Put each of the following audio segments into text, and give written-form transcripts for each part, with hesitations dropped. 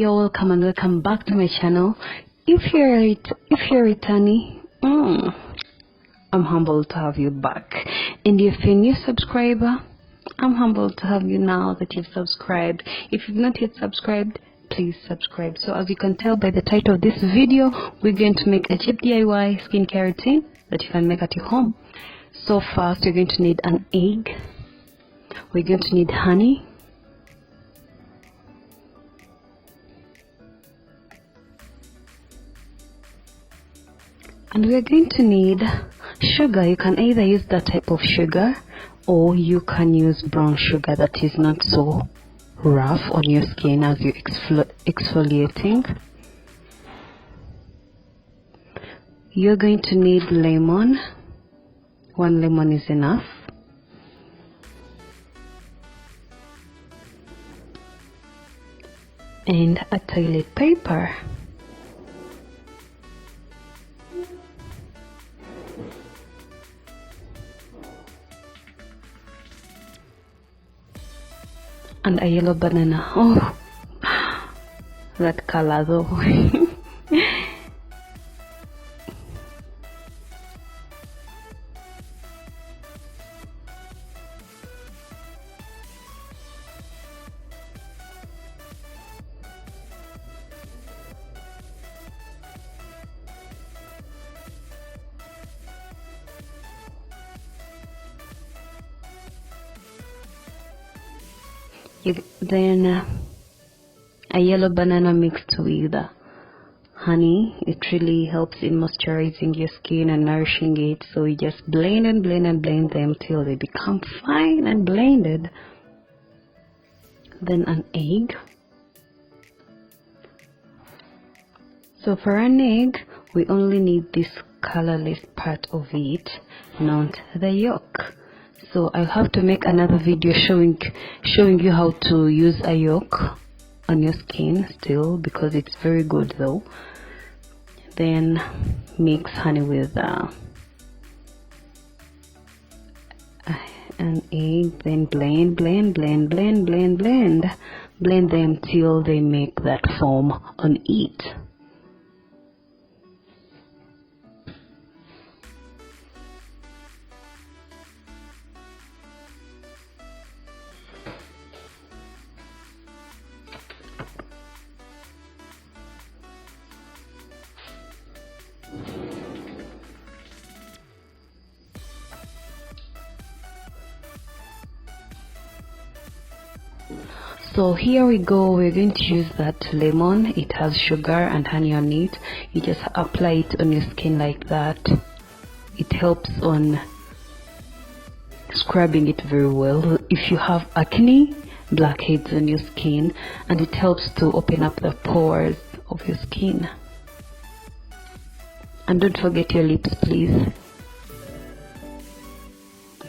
You're welcome and welcome back to my channel. If you're returning, I'm humbled to have you back. And if you're a new subscriber, I'm humbled to have you now that you've subscribed. If you've not yet subscribed, please subscribe. So as you can tell by the title of this video, we're going to make a cheap DIY skincare routine that you can make at your home. So first, you're going to need an egg. We're going to need honey. And we're going to need sugar. You can either use that type of sugar or you can use brown sugar that is not so rough on your skin as you're exfoliating. You're going to need lemon. 1 lemon is enough. And a toilet paper. And a yellow banana. Oh, that color though. Then a yellow banana mixed with honey. It really helps in moisturizing your skin and nourishing it. So you just blend and blend and blend them till they become fine and blended. Then an egg. So for an egg, we only need this colorless part of it, not the yolk. So I'll have to make another video showing you how to use a yolk on your skin still, because it's very good though. Then mix honey with an egg, then blend them till they make that foam on it. So here we go. We're going to use that lemon. It has sugar and honey on it. You just apply it on your skin like that. It helps on scrubbing it very well if you have acne, blackheads on your skin, and it helps to open up the pores of your skin. And don't forget your lips, please.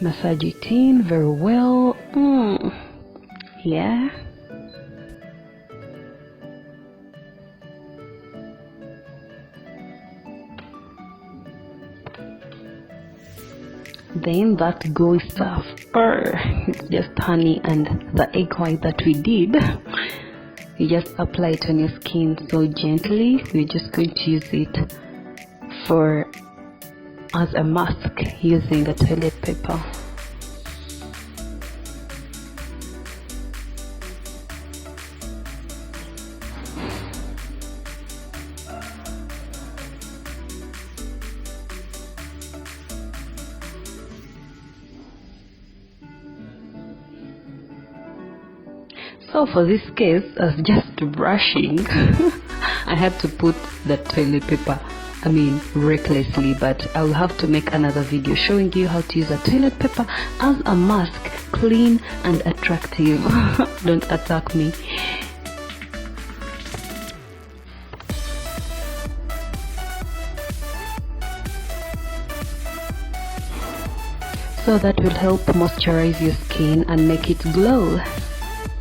Massage it in very well. Yeah. Then that gooey stuff, it's just honey and the egg white that we did. You just apply it on your skin so gently. We're just going to use it as a mask using a toilet paper. So for this case, as just brushing, I had to put the toilet paper, recklessly, but I'll have to make another video showing you how to use a toilet paper as a mask, clean and attractive. Don't attack me. So that will help moisturize your skin and make it glow,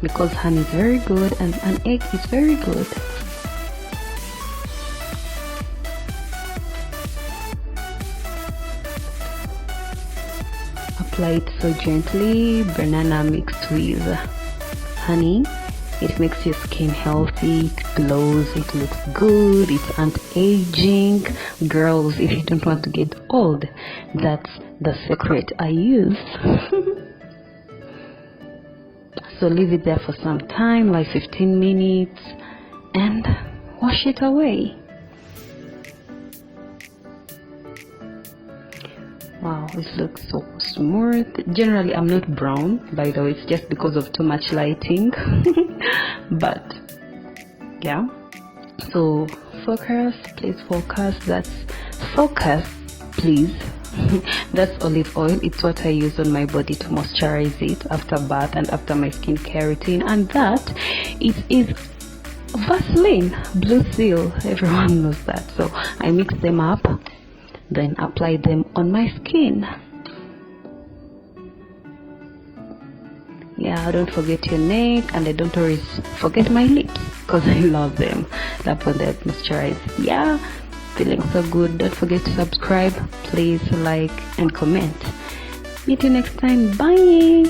because honey is very good and an egg is very good. Apply it so gently. Banana mixed with honey It makes your skin healthy, it glows, it looks good, it's anti-aging. Girls, if you don't want to get old, that's the secret I use. So leave it there for some time, like 15 minutes, and wash it away. Wow, it looks so smooth. Generally, I'm not brown, by the way. It's just because of too much lighting. But yeah. So focus, please focus. That's focus, please. That's olive oil. It's what I use on my body to moisturize it after bath and after my skincare routine. And that it is Vaseline, Blue Seal. Everyone knows that. So I mix them up, then apply them on my skin. Yeah, don't forget your neck, and I don't always forget my lips because I love them. Love when they're moisturized. Yeah, feeling so good. Don't forget to subscribe, please like and comment. Meet you next time. Bye.